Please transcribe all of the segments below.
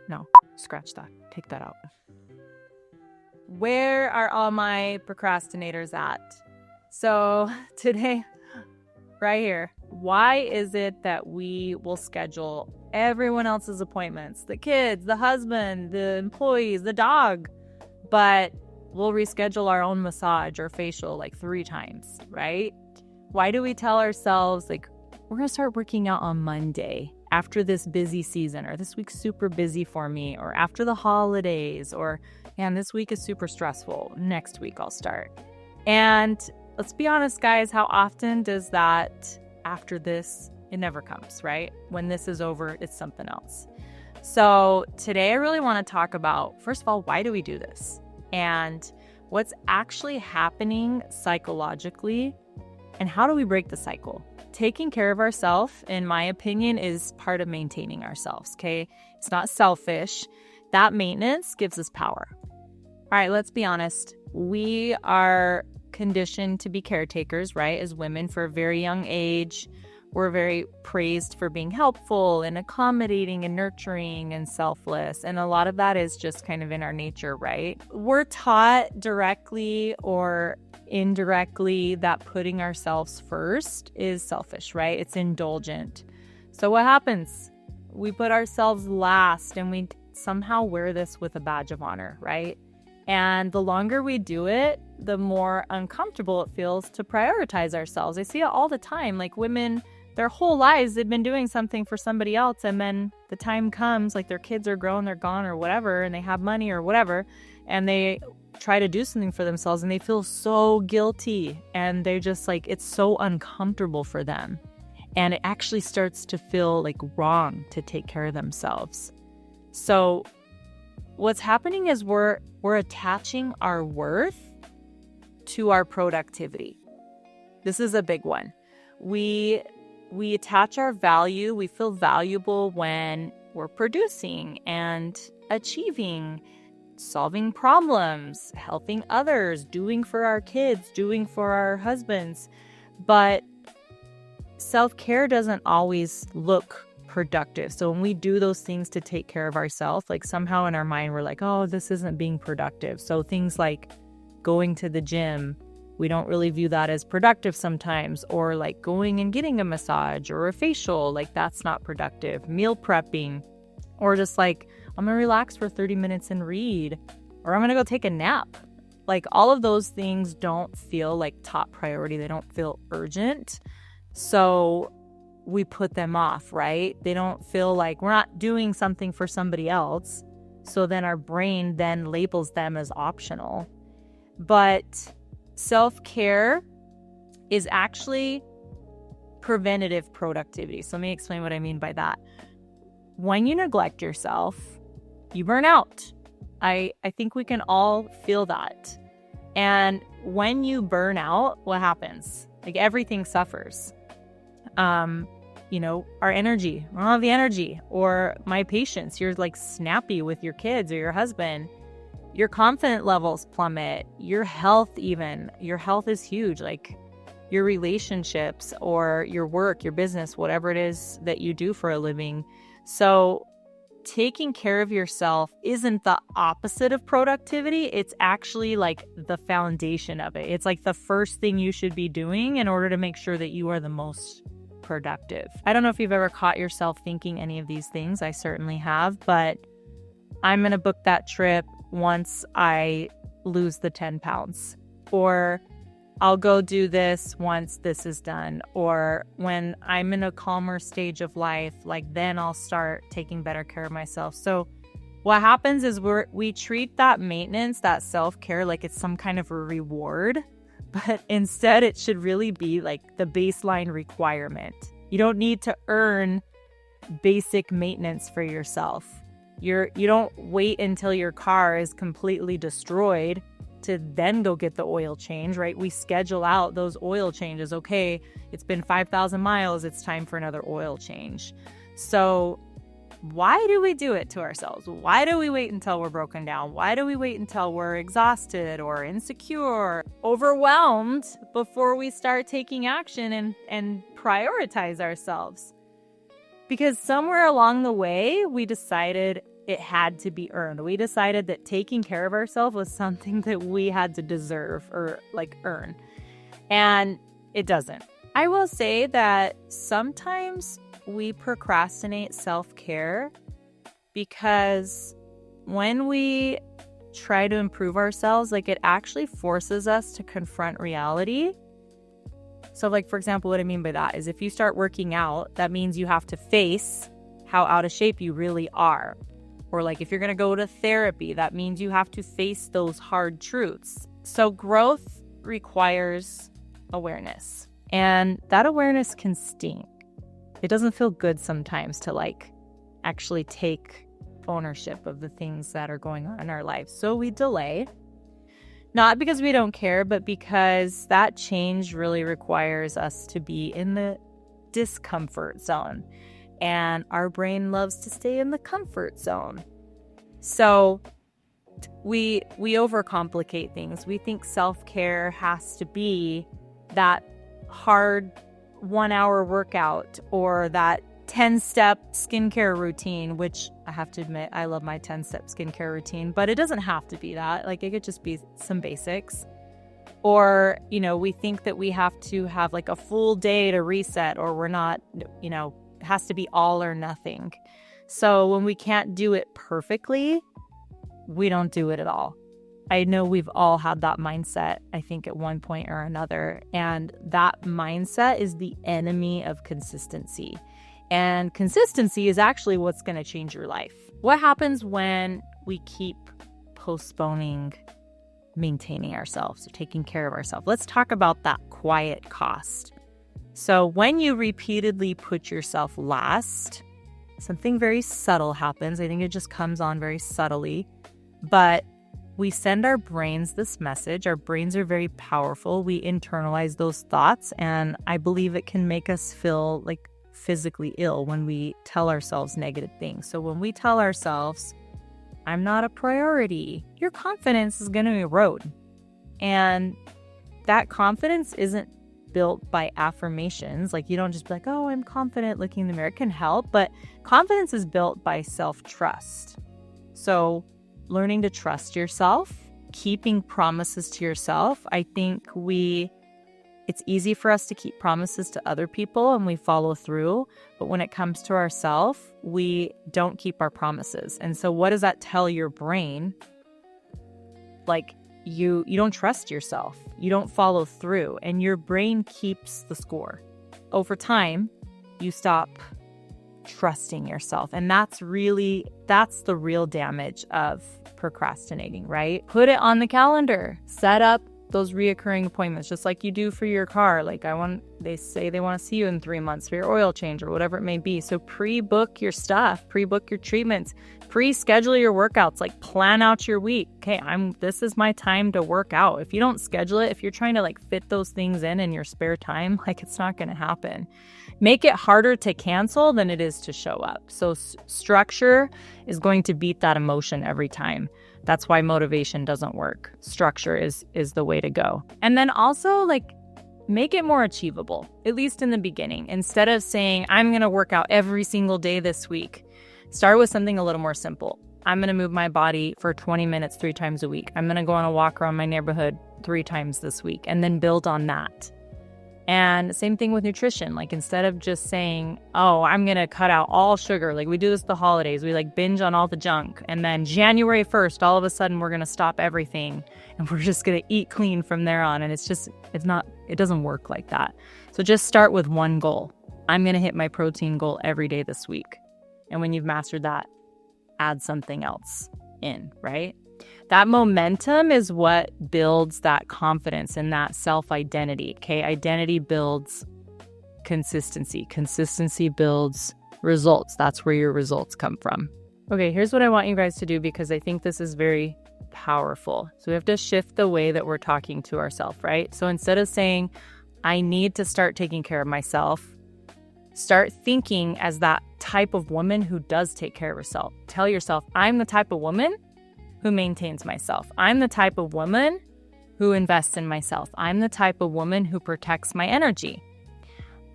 No, scratch that. Take that out. Where are all my procrastinators at? So today, right here, why is it that we will schedule everyone else's appointments, the kids, the husband, the employees, the dog, but we'll reschedule our own massage or facial like 3 times, right? Why do we tell ourselves like, we're going to start working out on Monday after this busy season, or this week's super busy for me, or after the holidays, or man, this week is super stressful. Next week I'll start. And let's be honest, guys, how often does that after this, it never comes, right? When this is over, it's something else. So today I really want to talk about, first of all, why do we do this? And what's actually happening psychologically, and how do we break the cycle? Taking care of ourselves, in my opinion, is part of maintaining ourselves, okay? It's not selfish. That maintenance gives us power. All right, let's be honest. We are conditioned to be caretakers, right? As women for a very young age, we're very praised for being helpful and accommodating and nurturing and selfless. And a lot of that is just kind of in our nature, right? We're taught directly or indirectly that putting ourselves first is selfish, right? It's indulgent. So what happens? We put ourselves last and we somehow wear this with a badge of honor, right? And the longer we do it, the more uncomfortable it feels to prioritize ourselves. I see it all the time. Like women, their whole lives, they've been doing something for somebody else. And then the time comes, like their kids are grown, they're gone or whatever, and they have money or whatever. And they try to do something for themselves and they feel so guilty. And they're just like, it's so uncomfortable for them. And it actually starts to feel like wrong to take care of themselves. So what's happening is we're attaching our worth to our productivity. This is a big one. We attach our value. We feel valuable when we're producing and achieving, solving problems, helping others, doing for our kids, doing for our husbands. But self-care doesn't always look productive. So when we do those things to take care of ourselves, like somehow in our mind, we're like, oh, this isn't being productive. So things like going to the gym, we don't really view that as productive sometimes, or like going and getting a massage or a facial, like that's not productive. Meal prepping, or just like, I'm going to relax for 30 minutes and read, or I'm going to go take a nap. Like all of those things don't feel like top priority. They don't feel urgent. So we put them off, right? They don't feel like we're not doing something for somebody else. So then our brain then labels them as optional. But self-care is actually preventative productivity. So let me explain what I mean by that. When you neglect yourself, you burn out. I think we can all feel that. And when you burn out, what happens? Like everything suffers. Our energy, I don't have the energy, or my patience. You're like snappy with your kids or your husband. Your confidence levels plummet. Your health is huge. Like your relationships or your work, your business, whatever it is that you do for a living. So taking care of yourself isn't the opposite of productivity. It's actually like the foundation of it. It's like the first thing you should be doing in order to make sure that you are the most productive. I don't know if you've ever caught yourself thinking any of these things. I certainly have, but I'm going to book that trip once I lose the 10 pounds, or I'll go do this once this is done, or when I'm in a calmer stage of life, like then I'll start taking better care of myself. So what happens is we treat that maintenance, that self-care, like it's some kind of a reward. But instead, it should really be like the baseline requirement. You don't need to earn basic maintenance for yourself. You don't wait until your car is completely destroyed to then go get the oil change, right? We schedule out those oil changes. Okay, it's been 5,000 miles. It's time for another oil change. So why do we do it to ourselves? Why do we wait until we're broken down? Why do we wait until we're exhausted or insecure, overwhelmed before we start taking action and prioritize ourselves? Because somewhere along the way, we decided it had to be earned. We decided that taking care of ourselves was something that we had to deserve or like earn. And it doesn't. I will say that sometimes we procrastinate self-care because when we try to improve ourselves, like it actually forces us to confront reality. So like, for example, what I mean by that is if you start working out, that means you have to face how out of shape you really are. Or like if you're going to go to therapy, that means you have to face those hard truths. So growth requires awareness. And that awareness can stink. It doesn't feel good sometimes to like actually take ownership of the things that are going on in our lives. So we delay, not because we don't care, but because that change really requires us to be in the discomfort zone. And our brain loves to stay in the comfort zone. So we overcomplicate things. We think self-care has to be that hard 1-hour workout or that 10-step skincare routine, which I have to admit, I love my 10-step skincare routine, but it doesn't have to be that. Like it could just be some basics. Or, we think that we have to have like a full day to reset, or we're not, it has to be all or nothing. So when we can't do it perfectly, we don't do it at all. I know we've all had that mindset, I think, at one point or another. And that mindset is the enemy of consistency. And consistency is actually what's going to change your life. What happens when we keep postponing maintaining ourselves or taking care of ourselves? Let's talk about that quiet cost. So when you repeatedly put yourself last, something very subtle happens. I think it just comes on very subtly. But we send our brains this message. Our brains are very powerful. We internalize those thoughts. And I believe it can make us feel like physically ill when we tell ourselves negative things. So when we tell ourselves, I'm not a priority, your confidence is going to erode. And that confidence isn't built by affirmations. Like you don't just be like, oh, I'm confident, looking in the mirror. It can help, but confidence is built by self-trust. So learning to trust yourself, keeping promises to yourself. I think it's easy for us to keep promises to other people and we follow through. But when it comes to ourselves, we don't keep our promises. And so what does that tell your brain? Like you don't trust yourself. You don't follow through, and your brain keeps the score. Over time, you stop trusting yourself. And that's the real damage of procrastinating, right? Put it on the calendar. Set up those reoccurring appointments, just like you do for your car. Like they say they want to see you in 3 months for your oil change or whatever it may be. So pre-book your stuff, pre-book your treatments, pre-schedule your workouts, like plan out your week. Okay, this is my time to work out. If you don't schedule it, if you're trying to like fit those things in your spare time, like it's not going to happen. Make it harder to cancel than it is to show up. So structure is going to beat that emotion every time. That's why motivation doesn't work. Structure is the way to go. And then also like make it more achievable, at least in the beginning. Instead of saying, I'm going to work out every single day this week, start with something a little more simple. I'm going to move my body for 20 minutes 3 times a week. I'm going to go on a walk around my neighborhood 3 times this week, and then build on that. And same thing with nutrition. Like instead of just saying, oh, I'm going to cut out all sugar. Like we do this the holidays. We like binge on all the junk. And then January 1st, all of a sudden we're going to stop everything and we're just going to eat clean from there on. And it doesn't work like that. So just start with one goal. I'm going to hit my protein goal every day this week. And when you've mastered that, add something else in, right? That momentum is what builds that confidence and that self-identity, okay? Identity builds consistency. Consistency builds results. That's where your results come from. Okay, here's what I want you guys to do because I think this is very powerful. So we have to shift the way that we're talking to ourselves, right? So instead of saying, I need to start taking care of myself, start thinking as that type of woman who does take care of herself. Tell yourself, I'm the type of woman who maintains myself. I'm the type of woman who invests in myself. I'm the type of woman who protects my energy.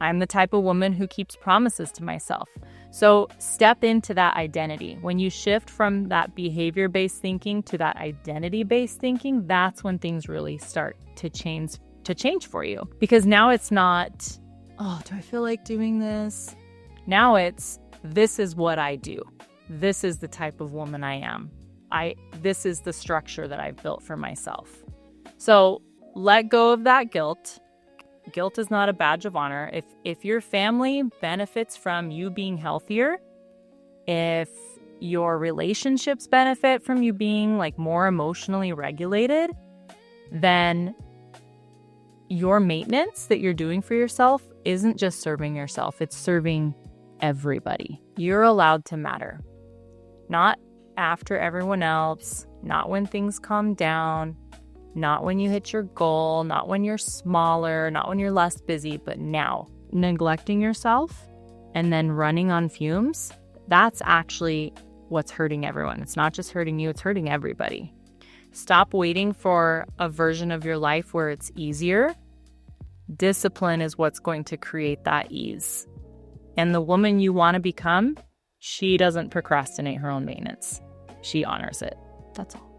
I'm the type of woman who keeps promises to myself. So step into that identity. When you shift from that behavior-based thinking to that identity-based thinking, that's when things really start to change for you. Because now it's not, oh, do I feel like doing this? Now it's, this is what I do. This is the type of woman I am. This is the structure that I've built for myself. So let go of that guilt. Guilt is not a badge of honor. If your family benefits from you being healthier, if your relationships benefit from you being like more emotionally regulated, then your maintenance that you're doing for yourself isn't just serving yourself, it's serving everybody. You're allowed to matter. Not after everyone else, not when things calm down, not when you hit your goal, not when you're smaller, not when you're less busy, but now. Neglecting yourself and then running on fumes, that's actually what's hurting everyone. It's not just hurting you, it's hurting everybody. Stop waiting for a version of your life where it's easier. Discipline is what's going to create that ease. And the woman you want to become, she doesn't procrastinate her own maintenance. She honors it. That's all.